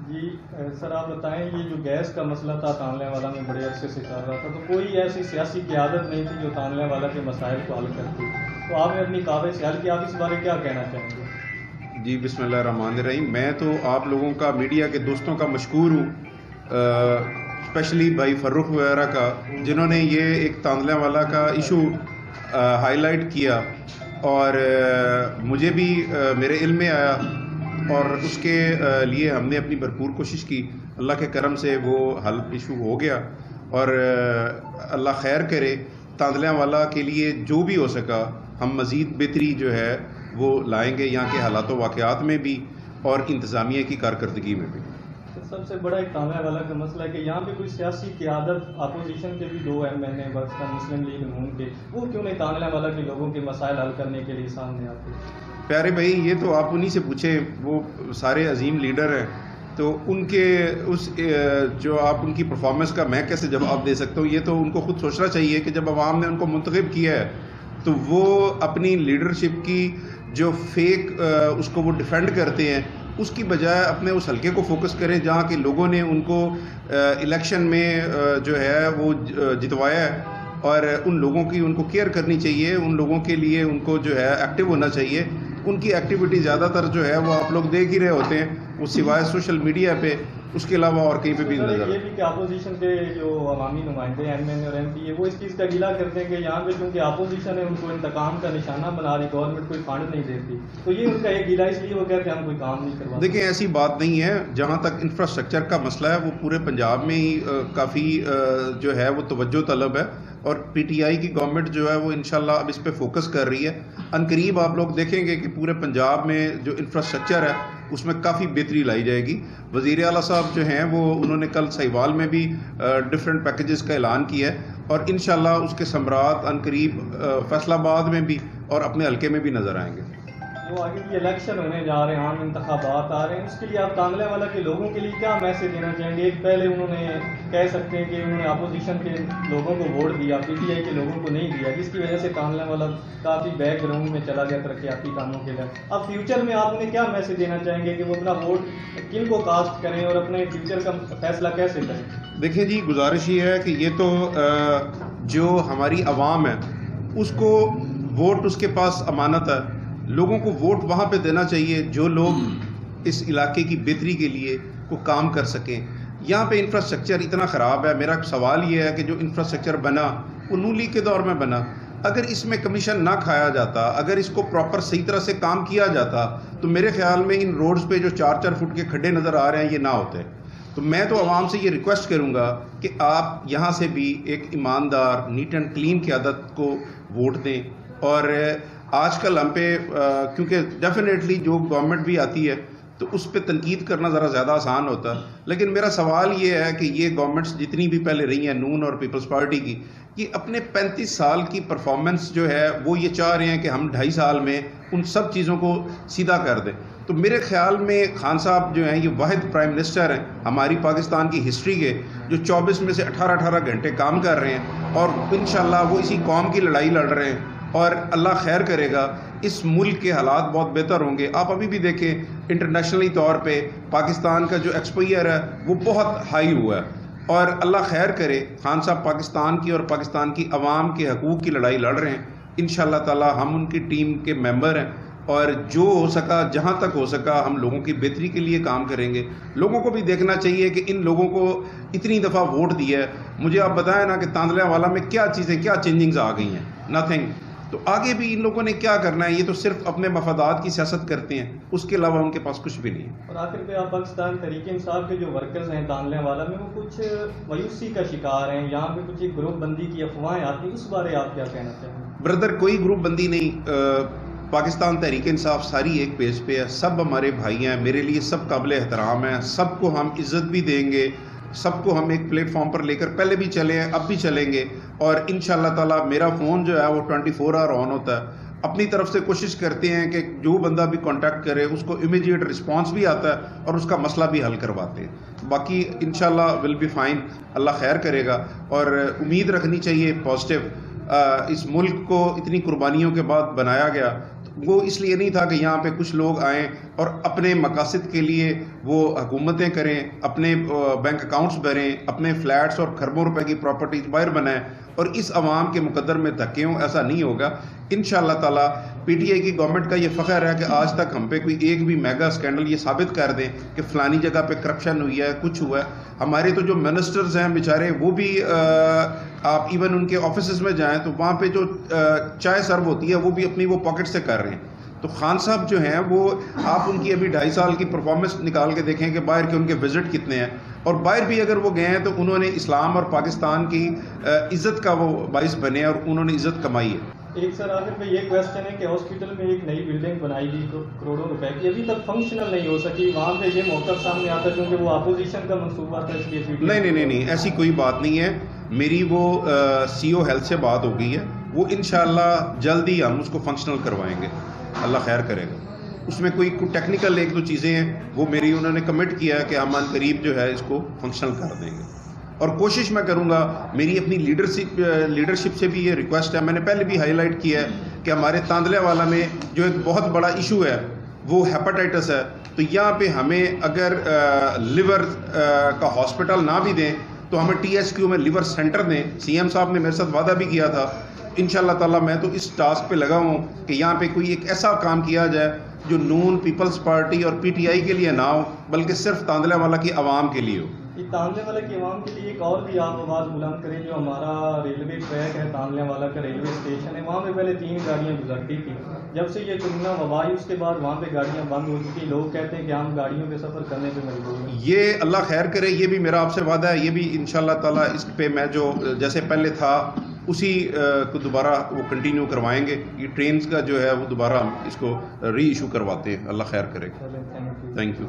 جی سر آپ بتائیں، یہ جو گیس کا مسئلہ تھا تانلے والا میں بڑے عرصے سے چل رہا تھا، تو کوئی ایسی سیاسی قیادت نہیں تھی جو تانلے والا کے مسائل کو حل کرتی، تو آپ نے اپنی کاوش سے حل کیا، آپ اس بارے کیا کہنا چاہیں گے؟ جی بسم اللہ الرحمن الرحیم. میں تو آپ لوگوں کا، میڈیا کے دوستوں کا مشکور ہوں، اسپیشلی بھائی فروخ وغیرہ کا، جنہوں نے یہ ایک تانلے والا کا ایشو ہائی لائٹ کیا اور مجھے بھی میرے علم میں آیا اور اس کے لیے ہم نے اپنی بھرپور کوشش کی. اللہ کے کرم سے وہ حل ایشو ہو گیا اور اللہ خیر کرے. تانلے والا کے لیے جو بھی ہو سکا ہم مزید بہتری جو ہے وہ لائیں گے، یہاں کے حالات و واقعات میں بھی اور انتظامیہ کی کارکردگی میں بھی. سب سے بڑا ایک تانلے والا کا مسئلہ ہے کہ یہاں پہ کوئی سیاسی قیادت، اپوزیشن کے بھی 2 MN پاکستان مسلم لیگ نون کے، وہ کیوں نہیں تانلے والا کے لوگوں کے مسائل حل کرنے کے لیے سامنے آتے؟ پیارے بھائی، یہ تو آپ انہی سے پوچھیں، وہ سارے عظیم لیڈر ہیں، تو ان کے اس جو آپ ان کی پرفارمنس کا میں کیسے جواب دے سکتا ہوں؟ یہ تو ان کو خود سوچنا چاہیے کہ جب عوام نے ان کو منتخب کیا ہے تو وہ اپنی لیڈرشپ کی جو فیک اس کو وہ ڈیفینڈ کرتے ہیں، اس کی بجائے اپنے اس حلقے کو فوکس کریں جہاں کے لوگوں نے ان کو الیکشن میں جو ہے وہ جتوایا ہے، اور ان لوگوں کی ان کو کیئر کرنی چاہیے، ان لوگوں کے لیے ان کو جو ہے ایکٹیو ہونا چاہیے. ان کی ایکٹیویٹی زیادہ تر جو ہے وہ آپ لوگ دیکھ ہی رہے ہوتے ہیں، وہ سوائے سوشل میڈیا پہ اس کے علاوہ اور کہیں پہ بھی نظر. یہ بھی کہ اپوزیشن کے جو عوامی نمائندے MN اور MP وہ اس چیز کا گلا کرتے ہیں کہ یہاں پہ چونکہ اپوزیشن ہے ان کو انتقام کا نشانہ بنا رہی، گورنمنٹ کوئی فنڈ نہیں دیتی، تو یہ ان کا ایک گلا اس لیے وہ کہتے ہیں ہم کوئی کام نہیں کروا. دیکھیں ایسی بات نہیں ہے. جہاں تک انفراسٹرکچر کا مسئلہ ہے وہ پورے پنجاب میں ہی کافی جو ہے وہ توجہ طلب ہے، اور PTI کی گورنمنٹ جو ہے وہ انشاءاللہ اب اس پہ فوکس کر رہی ہے. عنقریب آپ لوگ دیکھیں گے کہ پورے پنجاب میں جو انفراسٹرکچر ہے اس میں کافی بہتری لائی جائے گی. وزیر اعلیٰ صاحب جو ہیں وہ انہوں نے کل سہیوال میں بھی ڈفرینٹ پیکیجز کا اعلان کیا ہے، اور انشاءاللہ اس کے ثمرات عنقریب فیصل آباد میں بھی اور اپنے حلقے میں بھی نظر آئیں گے. جو آگے کی الیکشن ہونے جا رہے ہیں، عام انتخابات آ رہے ہیں، اس کے لیے آپ تانلے والا کے لوگوں کے لیے کیا میسج دینا چاہیں گے؟ ایک پہلے انہوں نے کہہ سکتے ہیں کہ انہوں نے اپوزیشن کے لوگوں کو ووٹ دیا، PTI کے لوگوں کو نہیں دیا، جس کی وجہ سے تانلے والا کافی بیک گراؤنڈ میں چلا گیا ترقیاتی کاموں کے لیے. اب فیوچر میں آپ انہیں کیا میسج دینا چاہیں گے کہ وہ اپنا ووٹ کن کو کاسٹ کریں اور اپنے فیوچر کا فیصلہ کیسے کریں؟ دیکھیں جی، گزارش یہ ہے کہ یہ تو جو ہماری عوام ہے اس کو ووٹ اس کے پاس امانت ہے. لوگوں کو ووٹ وہاں پہ دینا چاہیے جو لوگ اس علاقے کی بہتری کے لیے کو کام کر سکیں. یہاں پہ انفراسٹرکچر اتنا خراب ہے. میرا سوال یہ ہے کہ جو انفراسٹرکچر بنا وہ نون لیگ کے دور میں بنا. اگر اس میں کمیشن نہ کھایا جاتا، اگر اس کو پراپر صحیح طرح سے کام کیا جاتا، تو میرے خیال میں ان روڈز پہ جو 4-4 فٹ کے کھڈے نظر آ رہے ہیں یہ نہ ہوتے. تو میں تو عوام سے یہ ریکویسٹ کروں گا کہ آپ یہاں سے بھی ایک ایماندار نیٹ اینڈ کلین قیادت کو ووٹ دیں. اور آج کل ہم پہ کیونکہ ڈیفینیٹلی جو گورنمنٹ بھی آتی ہے تو اس پہ تنقید کرنا ذرا زیادہ آسان ہوتا ہے، لیکن میرا سوال یہ ہے کہ یہ گورنمنٹس جتنی بھی پہلے رہی ہیں نون اور پیپلز پارٹی کی، یہ اپنے 35 سال کی پرفارمنس جو ہے وہ یہ چاہ رہے ہیں کہ ہم 2.5 سال میں ان سب چیزوں کو سیدھا کر دیں. تو میرے خیال میں خان صاحب جو ہیں یہ واحد پرائم منسٹر ہیں ہماری پاکستان کی ہسٹری کے جو 24 میں سے 18 گھنٹے کام کر رہے ہیں، اور انشاءاللہ وہ اسی قوم کی لڑائی لڑ رہے ہیں، اور اللہ خیر کرے گا. اس ملک کے حالات بہت بہتر ہوں گے. آپ ابھی بھی دیکھیں انٹرنیشنلی طور پہ پاکستان کا جو ایکسپوئر ہے وہ بہت ہائی ہوا ہے، اور اللہ خیر کرے. خان صاحب پاکستان کی اور پاکستان کی عوام کے حقوق کی لڑائی لڑ رہے ہیں. انشاءاللہ تعالی ہم ان کی ٹیم کے ممبر ہیں، اور جو ہو سکا جہاں تک ہو سکا ہم لوگوں کی بہتری کے لیے کام کریں گے. لوگوں کو بھی دیکھنا چاہیے کہ ان لوگوں کو اتنی دفعہ ووٹ دیا ہے. مجھے آپ بتائیں نا کہ تانلے والا میں کیا چیزیں، کیا چینجنگز آ گئی ہیں؟ نتھنگ. تو آگے بھی ان لوگوں نے کیا کرنا ہے؟ یہ تو صرف اپنے مفادات کی سیاست کرتے ہیں، اس کے علاوہ ان کے پاس کچھ بھی نہیں ہے. اور آخر پہ آپ پاکستان تحریک انصاف کے جو ورکرز ہیں تانلے والا میں، وہ کچھ مایوسی کا شکار ہیں، یہاں پہ کچھ ایک گروپ بندی کی افواہیں آتی ہیں، اس بارے آپ کیا کہنا چاہیں گے؟ بردر، کوئی گروپ بندی نہیں. پاکستان تحریک انصاف ساری ایک پیج پہ ہے. سب ہمارے بھائی ہیں، میرے لیے سب قابل احترام ہیں. سب کو ہم عزت بھی دیں گے، سب کو ہم ایک پلیٹ فارم پر لے کر پہلے بھی چلے ہیں، اب بھی چلیں گے. اور انشاءاللہ تعالی میرا فون جو ہے وہ 24 آور آن ہوتا ہے. اپنی طرف سے کوشش کرتے ہیں کہ جو بندہ بھی کانٹیکٹ کرے اس کو امیڈیٹ رسپانس بھی آتا ہے اور اس کا مسئلہ بھی حل کرواتے ہیں. باقی انشاءاللہ ول بی فائن. اللہ خیر کرے گا. اور امید رکھنی چاہیے پازیٹیو. اس ملک کو اتنی قربانیوں کے بعد بنایا گیا، تو وہ اس لیے نہیں تھا کہ یہاں پہ کچھ لوگ آئیں اور اپنے مقاصد کے لیے وہ حکومتیں کریں، اپنے بینک اکاؤنٹس بھریں، اپنے فلیٹس اور کھربوں روپے کی پراپرٹیز باہر بنائیں اور اس عوام کے مقدر میں دھکے ہوں. ایسا نہیں ہوگا انشاءاللہ تعالیٰ. پی ٹی آئی کی گورنمنٹ کا یہ فخر ہے کہ آج تک ہم پہ کوئی ایک بھی میگا اسکینڈل یہ ثابت کر دیں کہ فلانی جگہ پہ کرپشن ہوئی ہے، کچھ ہوا ہے. ہمارے تو جو منسٹرز ہیں بیچارے وہ بھی آپ ایون ان کے آفیسز میں جائیں تو وہاں پہ جو چائے سرو ہوتی ہے وہ بھی اپنی وہ پاکٹ سے کر رہے ہیں. تو خان صاحب جو ہیں وہ آپ ان کی ابھی 2.5 سال کی پرفارمنس نکال کے دیکھیں کہ باہر کے ان کے وزٹ کتنے ہیں، اور باہر بھی اگر وہ گئے ہیں تو انہوں نے اسلام اور پاکستان کی عزت کا وہ باعث بنے اور انہوں نے عزت کمائی ہے. ایک سر آخر میں یہ کویسچن ہے کہ ہاسپٹل میں ایک نئی بلڈنگ بنائی گئی کروڑوں روپے کی، ابھی تک فنکشنل نہیں ہو سکی. وہاں پہ یہ موقف سامنے آتا ہے کیونکہ وہ اپوزیشن کا منصوبہ تھا، اس لیے نہیں ایسی کوئی بات نہیں ہے. میری وہ سی او ہیلتھ سے بات ہو گئی ہے، وہ انشاءاللہ جلد ہی ہم اس کو فنکشنل کروائیں گے، اللہ خیر کرے گا. اس میں کوئی ٹیکنیکل 1-2 چیزیں ہیں وہ میری انہوں نے کمٹ کیا ہے کہ ہم ان قریب جو ہے اس کو فنکشنل کر دیں گے. اور کوشش میں کروں گا، میری اپنی لیڈرشپ سے بھی یہ ریکویسٹ ہے. میں نے پہلے بھی ہائی لائٹ کیا ہے کہ ہمارے تاندلے والا میں جو ایک بہت بڑا ایشو ہے وہ ہیپاٹائٹس ہے. تو یہاں پہ ہمیں اگر لیور کا ہاسپٹل نہ بھی دیں تو ہمیں ٹی ایس کیو میں لیور سینٹر دیں. سی ایم صاحب نے میرے ساتھ وعدہ بھی کیا تھا. انشاءاللہ تعالیٰ میں تو اس ٹاسک پہ لگا ہوں کہ یہاں پہ کوئی ایک ایسا کام کیا جائے جو نون پیپلز پارٹی اور پی ٹی آئی کے لیے نہ ہو بلکہ صرف تاندلے والا کی عوام کے لیے ہو. یہ تانلے والا کی عوام کے لیے ایک اور بھی آپ آواز بلند کریں. جو ہمارا ریلوے ٹریک ہے تانلے والا کا ریلوے اسٹیشن ہے، وہاں پہ پہلے 3 گاڑیاں گزرتی تھیں. جب سے یہ کورونا وبا آئی اس کے بعد وہاں پہ گاڑیاں بند ہو چکی. لوگ کہتے ہیں کہ ہم گاڑیوں پہ سفر کرنے پہ مجبور ہیں. یہ اللہ خیر کرے، یہ بھی میرا آپ سے وعدہ ہے. یہ بھی انشاءاللہ تعالیٰ اس پہ میں جو جیسے پہلے تھا اسی کو دوبارہ وہ کنٹینیو کروائیں گے. یہ ٹرینز کا جو ہے وہ دوبارہ ہم اس کو ری ایشو کرواتے ہیں. اللہ خیر کرے. چلیں، تھینک یو.